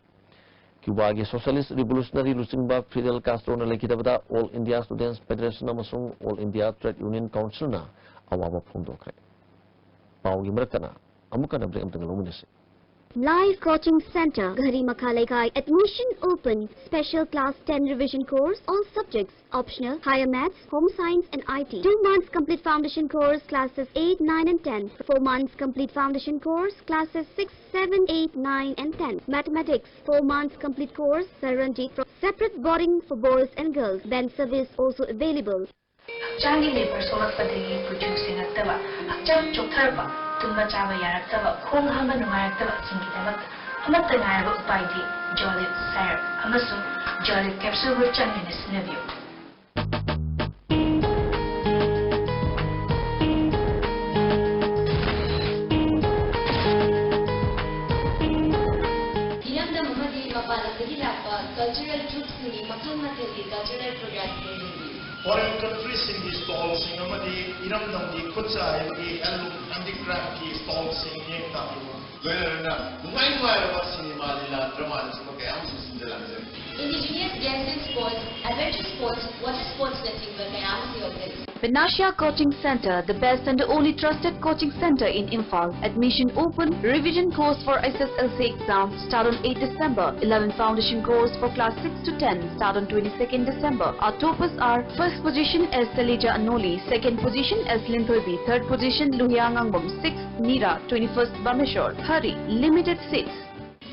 Cuba gi Socialist Revolutionary Lusingba Fidel Castro na Lekidabada All India Students Federation amasung All India Trade Union Council na awaba phongdokre Pau gi marakana amuka na break amtang luminasi Live Coaching Center, Ghari Makhalekai. Admission open. Special Class 10 Revision Course. All subjects optional. Higher Maths, Home Science and IT. 2 months Complete Foundation Course, Classes 8, 9 and 10. 4 months Complete Foundation Course, Classes 6, 7, 8, 9 and 10. Mathematics, 4 months Complete Course, Saranji. Separate boarding for boys and girls. Then service also available. Changi labor solak padagi producing attaba. Akcham chokharba. Tumba chaba yaraktaba. Khong hamba nungayaktaba singi damak. Amatta ngayaba upaidi. Jolly syrup. Amasung Jolly capsule with changi nisnavyo. Hiramda Muhammadi Mapalakadi Lapa cultural troops ni Makhang Mathali cultural program. Foreign countries in the stalls, Amadi, Iramdam, the Kutsa, the Alum, handicraft, the stalls in Yektapu. Lena, Mumai cinema, drama, Indigenous dancing sports, adventure sports, water sports setting were Kayamasi organized. Vinashya Coaching Center, the best and only trusted coaching center in Imphal. Admission open. Revision course for SSLC exam start on 8 December. 11 foundation course for class 6 to 10 start on 22nd December. Our toppers are first position as Salija Anoli, second position as Linthoi, third position Luhiangangbam, 6th Nira, 21st Bameshwar. Hurry, limited seats.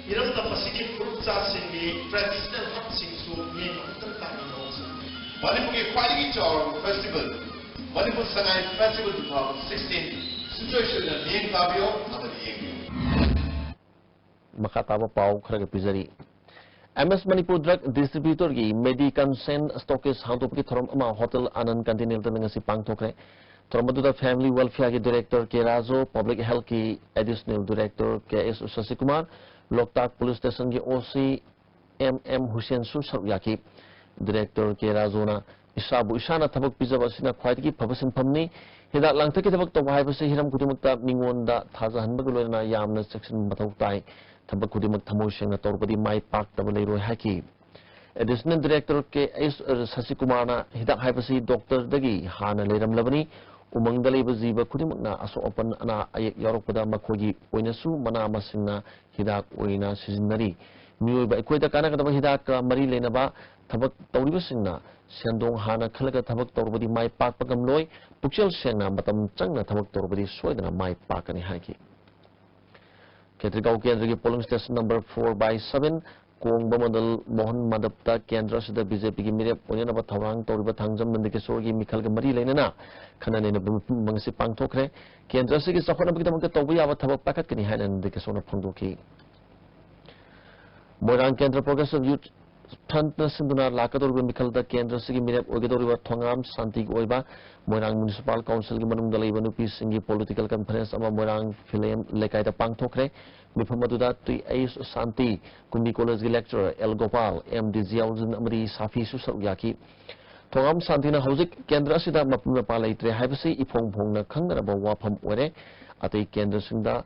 Iramda Pacific Kurutsa Singhi, traditional dancing so name Manipuri Quality Tour Festival, Manipur Sangai Festival 2016, situation na name Fabio, Amadi Makataba Pau Kraga Pizari. MS Manipur Drug Distributor gi Mediconsent Stockist Hantopki Thorom Ama Hotel Anand Continental Nangasi Pangtokre. Thoromaduda Family Welfare ki Director K. Razo, Public Health ki Additional Director K. S. Sasikumar, Loktak Police Station ki OC M. Hussein Su Saryaki, Director K. Razona, Isabu Ishana Tabak Pizabasina Kwaitiki, Papasin Pamni, Hida Langtaki Tabak Tawai, Hiram Kudimakta, Mingonda, Tazahan Bagulena, Yamna Section Matautai, Tabakudimak Tamoshing, Torbadi, My Park, Tabalero Haki. Additional Director K. S. Sasikumana, Hida Hypasi, Dr. Dagi, Hana Leram Labani, Umang Daliba Ziba Kudimakna, Aso Open Ana Ayek Yoropada Makogi, Oinasu, Mana Masina, Hidak Oina Sizinari. Miyoba Equator Kanaka Hidak Marie Lenaba, Tabak Tauribusina, Sandong Hana Kalaka Tabak Torbadi, My Park Pagamloy, Puchel Sena, Batam Changna Tabak Torbadi, Sweden, My Park and Haki. Ketrikau Kendri polling station number 4/7, Kong Bamadal Mohan Madapta, Kendra Sida BJP Mirep, Onyanaba Tawang, Toriba Tangjam, Nandikesorgi, Mikal Marie Lenana, Kanan in a Mangsi Pangtokre, Kendra Sig is a Honabita Tobiava Tabak Packet, Kani Han and Dikasona Pondoki. Moran Kendra Progressive Youth Tanta Sinduna Lakador Mikalda Kendra Sigi Mirep Ogadoriva Tongam, Santi Oiba, Morang Municipal Council Gimanum Dalivanu Singi Political Conference Ama Morang Film Lekaida Pangtokre, Mipamaduda 3 Ace Santi, Kundi College Lecturer El Gopal, MD Ziauzin Amri Safi Susaryaki. Tongam Santina Hosik, Kendra Sida Mapuna Palaitre Havasi, Ipong Pongna Kangaraba Wapam Ore, Ate Kendra Sinda.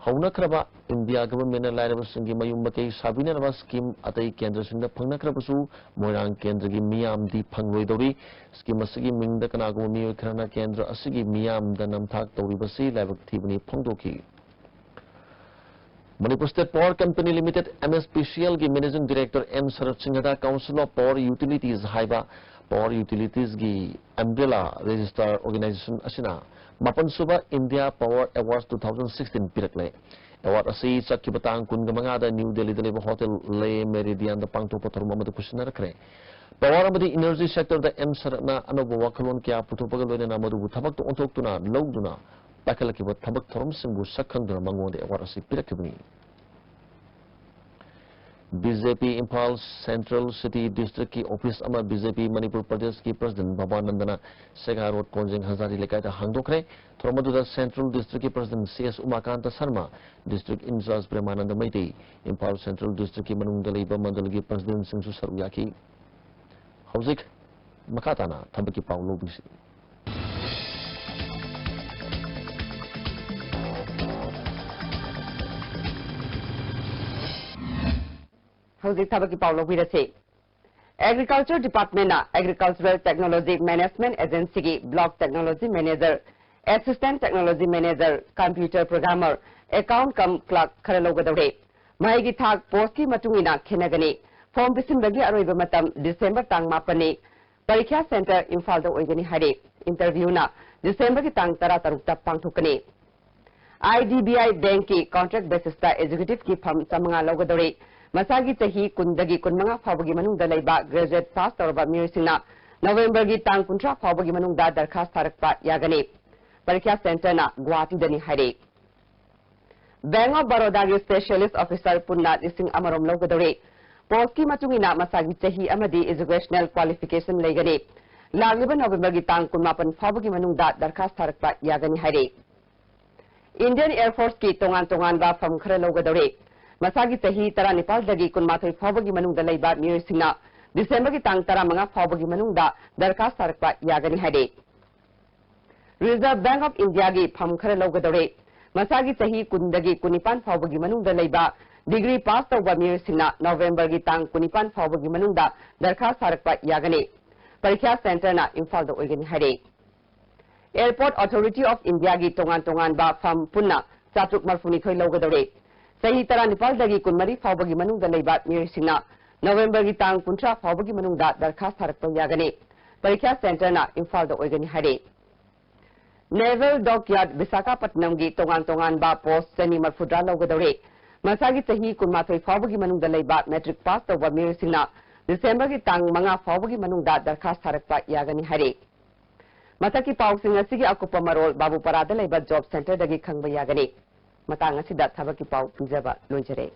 Haunakraba India government Larabas and Gimayumake Sabina scheme at a Kendras in the Panakrabasu, Morang Kendra Miam di Pangloidori, Skimasigi Ming the Kanago Mio Krana Kendra Asigi Miam the Namtak Toribasi Lavak Tibni Pondoki. Manipur State Power Company Limited MSPCL gi Managing Director M. Sarat Singhada Council of Power Utilities Haiba Power Utilities gi Umbrella Register Organization Asina. Mapan Suba India Power Awards 2016 Pirakle. Award Asi Sakibatang Kungamangada New Delhi Deliver Hotel Le Meridian the Pangto Potorma the Kushinakre. Power of the energy sector the M Sarana Anobo Wakalon Kia Putopagal and Amadu Tabak to Ontokuna, Loduna, Bakalaki with Tabak Torom Simbu Sakandra Mango the Award Asi Pirakabini. BJP Impal Central City District ki Office Ama BJP Manipur Pradesh ki President Babanandana Sega Road Konjing Hazari Lekaita Hangdokre Thromaduda Central District ki President CS Umakanta Sarma District Incharge Premananda Maiti Impal Central District ki Manungdaliba Mandalgi President Singsu Saruyaki Hauzik Makatana Tabaki Pau Lobisi. How's Tabaki Pau Lobisi? Agriculture Department Agricultural Technology Management Agency Block Technology Manager, Assistant Technology Manager, Computer Programmer, Account Cum Clerk Karalogadore. Mahigi Thak Post ki Matungina Kenagani. Form Bisimbagi Aroiba Matam December Tang Mapani. Parikya Center Infaldo Oigani Hade. Interview na December ki Tang Tara Tarukta Pangtukani. IDBI Bank ki Contract Basis ta Executive ki Pham Samanga Logadore. Masagi Tahi Kundagi Kunmanga Fabagi Manung Dalaiba Graduate Pass Torba Mursina November gi Tang Kuntra Fabagi Manung da Darkhas Tarakpa Yagani Parikya Center na Guwahati Dani Hade Bank of Baroda gi Specialist Officer Punna Lising Amarom Logadore Poski Matungina Masagi Tahi Amadi Educational Qualification Legani Lagliba November gi Tang Kunmapan Fabagi Manung da Darkhas Tarakpa Yagani Hade Indian Air Force ki Tongan ba Pham Khara Logadore Masagi Tahi Tara Nepal Dagi Kunmathoi Fabagi Manung da Laiba Mursina December ki Tang Tara Manga Fabagi Manung da Darkhas Tarakpa Yagani Hade Reserve Bank of India gi Pham Khara Logadore Masagi Tahi Kundagi Kunipan Fabagi Manung da Laiba Degree Pass Tawba Mursina November gi Tang Kunipan Fabagi Manung da Darkhas Tarakpa Yagani Parikya Center na Infal da Oigani Hade Airport Authority of India gi Tongan ba Pham Punna Chatruk Marfuni Thoi Logadore Sahi Tara Nepal Dagi Kunmari Fabagi Manung da Laiba Mursina November gi Tang Kuntra Fabagi Manung da Darkhas Tarakpa Yagani Parikya Center na Infal da Oigani Hade Naval Dockyard Visakhapatnam gi Tongan ba Post Seni Marfudra Logadore Masagi Tahi Kunmathoi Fabagi Manung da Laiba Metric Pass Tawba Mursina December gi Tang Manga Fabagi Manung da Darkhas Tarakpa Yagani Hade Mataki Pausing Asigi Akupa Marol Babu Parada Laiba Job Center Dagi Khangba Yagani Matang asida Thabaki Pau Pinjaba Lonjare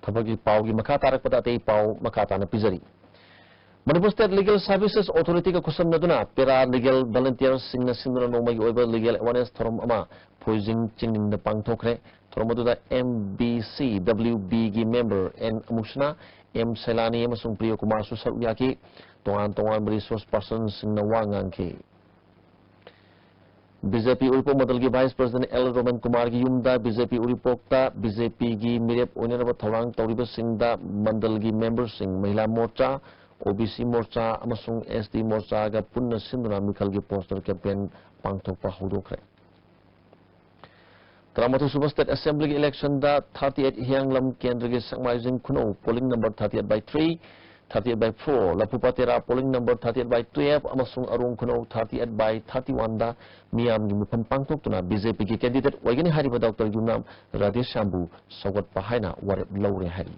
Thabaki Pau gi Makatarak Padate Pau Makatana Pizari Manipur State Legal Services Authority ka kusam naduna Pera Legal Volunteers Singna Sindra Nomagi Oiba Legal Awareness Thorum Ama Poising Chinging the Pangtokre Thormaduda MBC WB gi member and Amushna M. Selani Emasung Priyo Kumar Susaruyaki Tongan Resource Persons Singna Wanganki BJP Uripo Madalgi Vice President L. Roman Kumar gi Yumda BJP Uripokta BJP gi Mirep Onyanaba Thawang Tauriba Singda Mandalgi Members Sing Mahila Morcha OBC Morcha Amasung SD Morcha ga Punna Sinduna Mikhalgi Poster Campaign Pangtokpa Hudokre Tramatu Suba State Assembly election da 38 Hianglam Kendra gi Sangmaizing Kuno polling number 38/3 38/4 Lapupatera polling number 38/12 amasung Arung Kuno 38/31 da Miyam gi Mupam Pangtok tuna BJP gi candidate Oigani Hariba Dr. Yunam Radesh Shambu Sawat Pahaina Warep Lawre Hari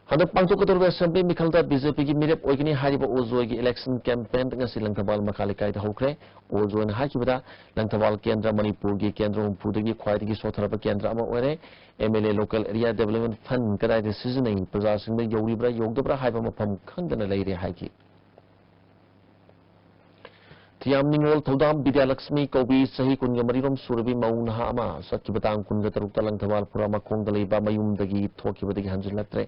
Handak Pangtok Katur Assembly Mikhalda BJP gi Mirep Oigani Hariba Ozoi gi election campaign nga silang tabal makalikai da hokre Ozoi na hakibada lang tabal Kendra Manipur gi Kendra Umpudagi Khwaidi gi Sotharaba Kendra ama oire MLA Local Area Development Fund kadai decision nei Praja Singda Yoribra Yogdabra haiba mafam khangdana leire haiki Tiam Ningol Thodam Bidya Lakshmi Kobi Sahi Kunga Marirom Surabi Maunha ama Sakibatang Kunga Tarukta lang tabal Purama Kongdalaiba Mayum dagi Thokibadagi Hanjilatre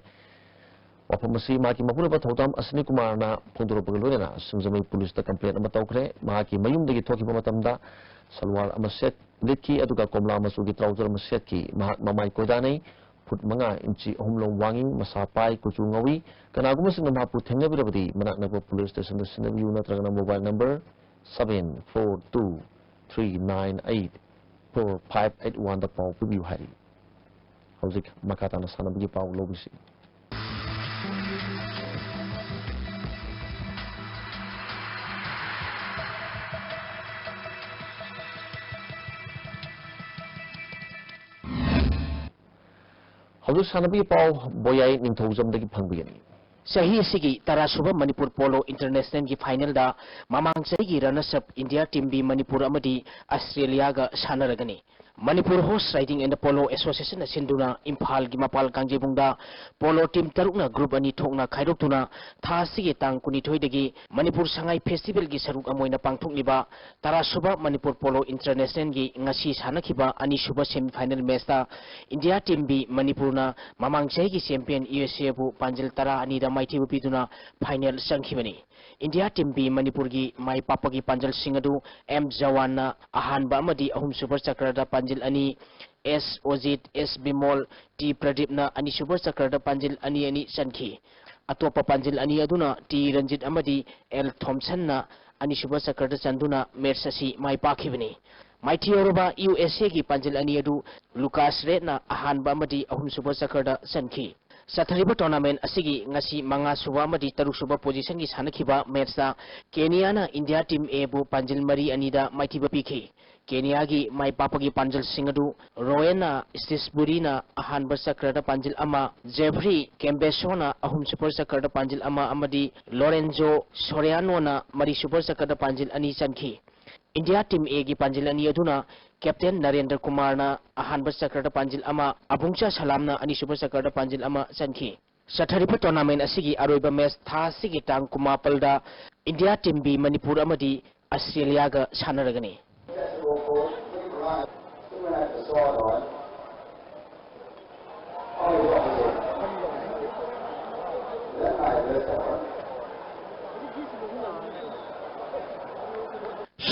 Wapamasi Maki Mapulaba Thodam Asni Kumarna Pundurapagulena Singzamai Police da complaint ama tawkre Maki Mayum dagi Thokiba matamda Salwar ama set litki aduga komla masugi trouser ama setki Mamai Kodanai Put Manga Inchi Homlong Wangi Masapai Kuchu Ngawi Kanaguma Singna Mapu Tengabirabadi Manaknapa Police Station the Sinabu Natragana mobile number 742-398-4581 da Pau Pibiu Hari Hauzik Makatana Sanabigi Pau Lobisi Hauzik Sanabigi Pau Boyai Ningthozam dagi Pangbigani Sahi sigi Tarasuba Manipur Polo International gi final da mamang sagi runners up India team bi Manipur amadi Australia ga sanaragani Manipur Horse Riding and Polo Association Sinduna Imphal gi mapal kangjebungda polo team tarukna group ani thokna khairoktuna tha sigi tang kunithoi degi Manipur Sangai Festival gi saruk amoina pangthokliba tarasuba Manipur Polo International gi ngasi sanakhiba ani suba semi final match ta India team bi Manipurna mamang chai gi champion USA bu panjil tara ani da maiti bu piduna final sangkhibani India team bi Manipur gi mai papa gi panjal singadu M Jawana ahanba amadi ahum super chakra da panjil ani S Ojit S Bimol T Pradip na ani super chakra da panjil ani sankhi atopa panjil ani aduna T Ranjit amadi L Thompson na ani super chakra da chanduna match asi mai pakhibani Mighty Oroba USA gi panjil ani adu Lucas Red na ahanba amadi ahum super chakra da sankhi Sathariba tournament asigi ngasi manga suba amadi taruk suba position gi sanakhiba match da Kenya na India team A bu panjil mari anida mighty ba pikhi Kenya gi mai papa gi panjil singadu Roena Stisbury na ahan ba sakrada panjil ama Jeffrey Kembesona ahum super sakrada panjil ama amadi Lorenzo Soriano na mari super sakrada panjil ani sankhi India team A gi panjil ani aduna Captain Narendra Kumar na ahan ba sakrada panjil ama Abungcha Salam na ani super sakrada panjil ama sankhi Sathariba tournament asigi aroiba match tha sigi tang kumapalda India team B Manipur amadi Australia ga sanaragani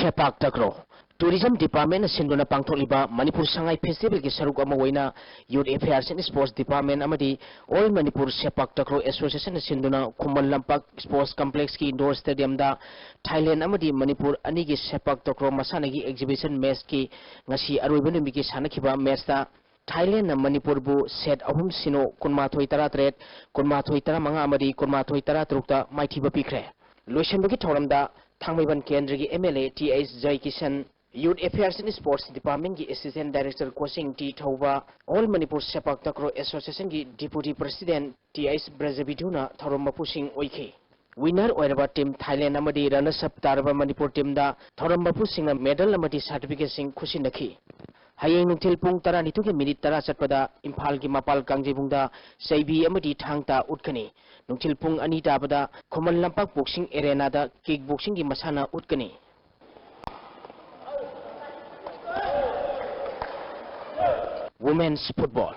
Sepak takraw Tourism Department sinduna pangtholiba Manipur Sangai Festival ki saruk ama waina Youth Affairs and Sports Department amadi All Manipur Sepak takraw Association sinduna Khuman Lampak Sports Complex ki indoor stadium da Thailand amadi Manipur ani ki sepak takraw masana ki exhibition match ki ngasi aroiba numi ki sanakhiba match da Thailand na Manipur bu set ahum sino kunmathoi tara tret kunmathoi tara manga amadi kunmathoi tara trukta maithiba pikre loisenbagi thoramda Thangmaiban Kendra ki MLA TH Jai Kishan Youth Affairs and Sports Department ki Assistant Director Coaching T Thauba All Manipur Sepak Takraw Association ki Deputy President TH Brazabiduna Tharom Mapusing Oike Winner oiraba team Thailand amadi runners up taraba Manipur team da Tharom Mapusing medal amadi certificate sing khusinakhi Hayeng nungthil pung 12 ki minute 10 chatpada Imphal ki mapal kangjebungda Saibi amadi thangta utkani nungthil pung 2 tabada Khuman Lampak boxing arena da kickboxing ki masana utkani Women's football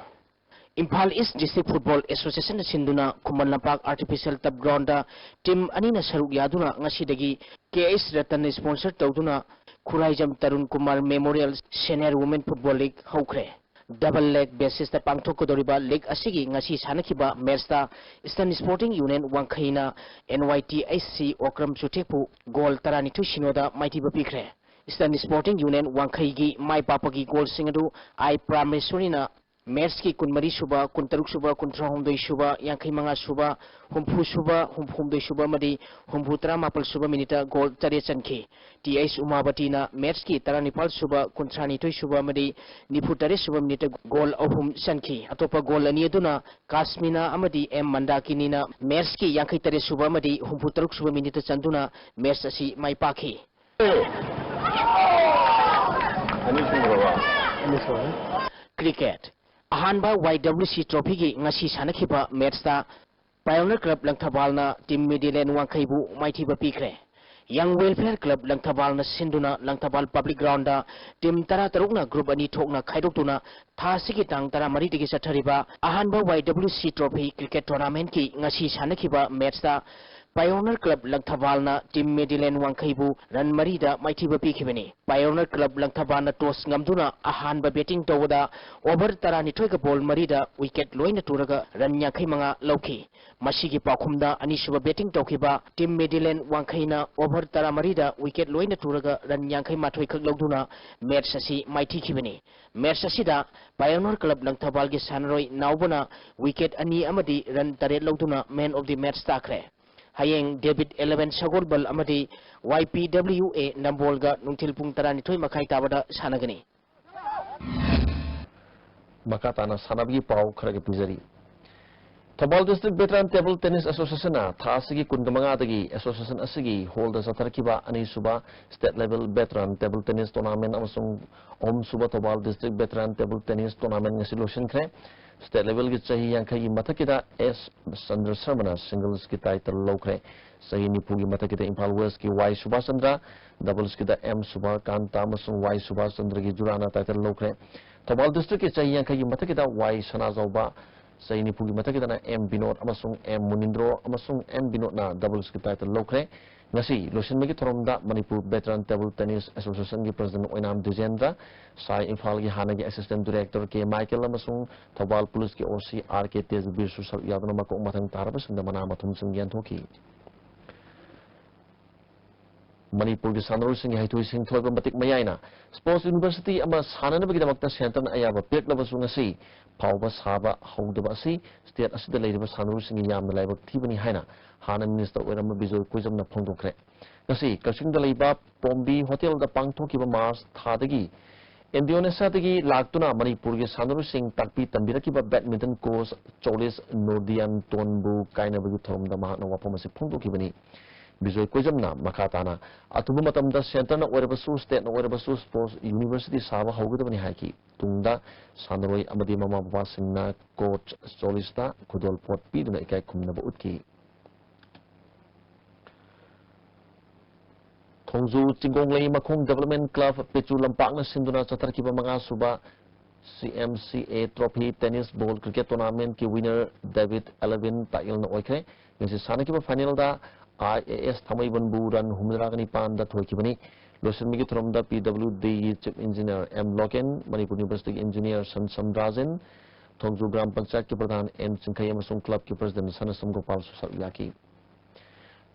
Imphal East District Football Association sinduna Khuman Lampak artificial turf ground da team anina saruk yaduna ngasidagi KS Ratan sponsor tawduna Khuraijam Tarun Kumar Memorial Senior Women Football League haukre double leg basis ta pangthokkodoriba league asigi ngasi sanakhiba match ta Eastern Sporting Union Wangkhaina NYTIC Okram Chutepu goal 12 sinoda maitiba pikre Eastern Sporting Union Wangkhai gi mai papagi goal singadu I Prameswarina match ki kunmari suba kuntaruk suba kuntrahomdoi suba yankhai manga suba humpu suba humphumdoi suba madi humputra mapal suba minita goal tare chankhi TS Umabati na match ki 19 suba kuntrani suba madi niputare suba minita goal ahum chankhi atopa goal ani aduna Kasmina amadi M Mandakini na match ki yankhai tare suba madi humputaruk suba minita chanduna match asi mai pakhi Cricket Ahanba YWC Trophy gi ngasi sanakhiba match ta Pioneer Club Langthabal na team Midland Wangkhaibu maithiba pikre Young Welfare Club Langthabal na sinduna Langthabal Public Ground da team tara taruk na group ani thokna khaidoktuna tha sigi tang tara mari digi sathariba Ahanba YWC Trophy cricket tournament ki ngasi sanakhiba match ta Pioneer Club Langthabal na team Midland Wangkhaibu run mari da maithiba pikhibani Pioneer Club Langthabal na toss ngamduna ahanba batting tawada over 12 ka ball mari da wicket loina turaga run yankhai manga lauki masigi pakhumda anisuba batting tawkhiba team Midland Wangkhaina over 13 da wicket loina turaga run yankhai mathoi khak lauduna match asi maithi khibani match asida Pioneer Club Langthabal gi sanroi naubuna wicket ani amadi run 8 lauduna man of the match takre Hayeng David 11 Sagolbal amadi YPWA Nambolga nungtil pung 12 makai tabada sanagani Makatana sanabgi pau khara ke pizari Thobal District Veteran Table Tennis Association na Thasigi Kundamangadagi Association Asigi holder sa Tarkiba Anisuba State Level Veteran Table Tennis Tournament amasung Om Suba Thobal District Veteran Table Tennis Tournament Solution Kre State Level ki chahi yankai matakida S Sandra Sharmana singles ki title lokre sahi nipugi matakida Impal West ki Y Subhash Chandra doubles ki M Subha Kanta amasung Y Subhash Chandra ki jurana title lokre Thobal District ki chahi yankai matakida Y Sanazauba Sa ini pugi mata kita na M Binod amasung M Munindro amasung M Binod na doubles kita title lokre ngasi losin magi toromda Manipur Veteran Table Tennis Association gi President Oinam Dujendra sai Imphal gi Hanagi Assistant Director K Michael amasung Thobal Police ki OC RK Tej Birsu sar yaduna mako mathang taraba singda mana mathum singyan thoki Manipur gi sanru sing haitu sing thoiba batik mayaina Sports University ama sanana bagi damakta center na ayaba pek labasu ngasi Pauba Saba Haudaba si state asida leiriba sanru sing yamna laibak thibani haina Hana Minister Oirama Bijoy Kujam na phongdokre ngasi Kaching da leiba Pombi Hotel da pangthokiba Mars thadagi Indonesia dagi laktuna Manipur gi sanru sing takpi tambirakiba badminton coach Cholis Nordian Tonbu kaina bagi thomda mahana wapamasi phongdokibani Bijoy Kujamna Makatana Atubu Matamda Center na Orebasu State na Orebasu Sports University Saba Haugadabani Haki Tungda Sanroi Amadi Mama Basingna Coach Solista Kudol Port Piduna Ikai Kumnaba Utki Tongzu Tinggonglay Makong Development Club Pichu Lampak na Sinduna sa Tarkiba mga suba CMCA Trophy Tennis Ball Cricket Tournament ki winner David Alvin Tail na oikre ngasi sana kiba final da IAS Thamai Banburan Humdragani Panda Thokibani Losan Migi Thromda PWD Chief Engineer M Loken Manipur University Engineer Sansam Rajan Tongju Gram Panchayat ki Pradhan N Sinkhai amasung Club ki President Sanasam Gopal Susaryaki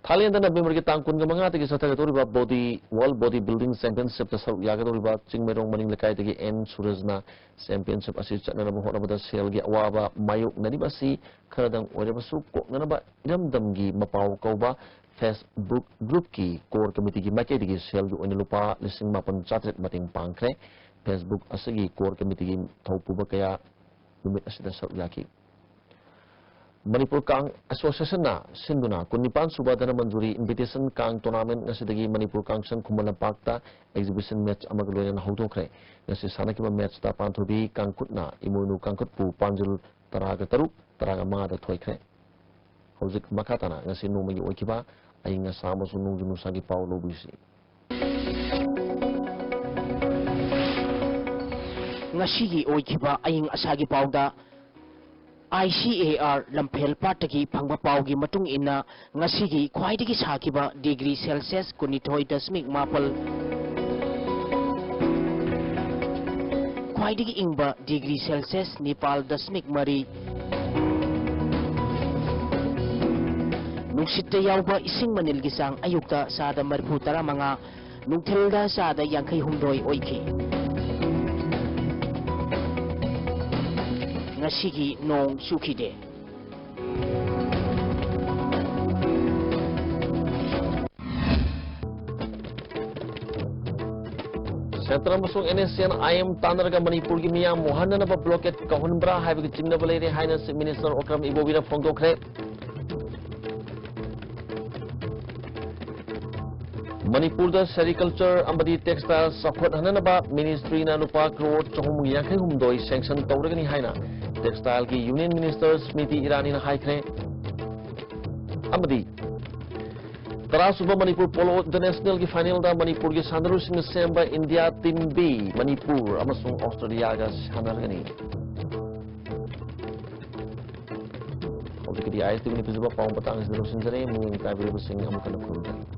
Thailand na member ki tangkun ga mga tigi sa tagatoriba body World Bodybuilding Championship ta saruk yagadoriba Chingmerong Maning Lakay tigi N Surajna Championship asi chatna na buhot na sel gi awaba mayuk naniba si khadang oreba su ko nanaba idamdam gi mapaw kauba Facebook group ki core committee gi makai tigi sel gi onilupa lising mapan chatret mating pangkre Facebook asigi core committee gi thaupuba kaya lumit asida saruk yaki Manipur Kang Association na Sinduna Kunipan Subadana Manjuri Invitation Kang Tournament ngasidagi Manipur Kang Sang Kumala Pakta Exhibition Match amagloyan na hudokre ngasi sana kiba match ta panthubi Kangkutna Imunu Kangkutpu Panjul Taraga Taruk Taraga Mada Thoikre Hojik Makatana ngasi numagi oikiba ayinga sama sunung junusagi Paulo Bisi Ngashigi oikiba aying asagi pauda ICAR Lampel Pataki Pangba Paugi Matung Ina Ngasigi Kwaidigi Sakiba degree Celsius Kunitoi Dasmik Mapal Kwaidigi Ingba degree Celsius Nepal Dasmik Mari Nuksita Yauba Ising Manil Gisang Ayukta Sada Marputara Manga Nuktelda Sada Yankai Humdoi Oiki Ngasigi nong sukide. Sentra masung NSN IM Tanaraga Manipur gi miyam mohana na ba blocket kahunbra haiba gi chingna balere haina Minister Okram Ibobira Phongdokre Manipur da Sericulture amadi textile sakhot hananaba Ministry na lupa crore chahum yankai humdoi sanction tawragani haina Textile ki Union Minister Smriti Irani na haikre amadi Tara suba Manipur Polo International ki final da Manipur ki sandaru sing semba India Team B Manipur amasung Australia ga sanargani Hodi ki di ayat ni pizuba paung patang sandaru sing jare mung ka biru sing amukan kurun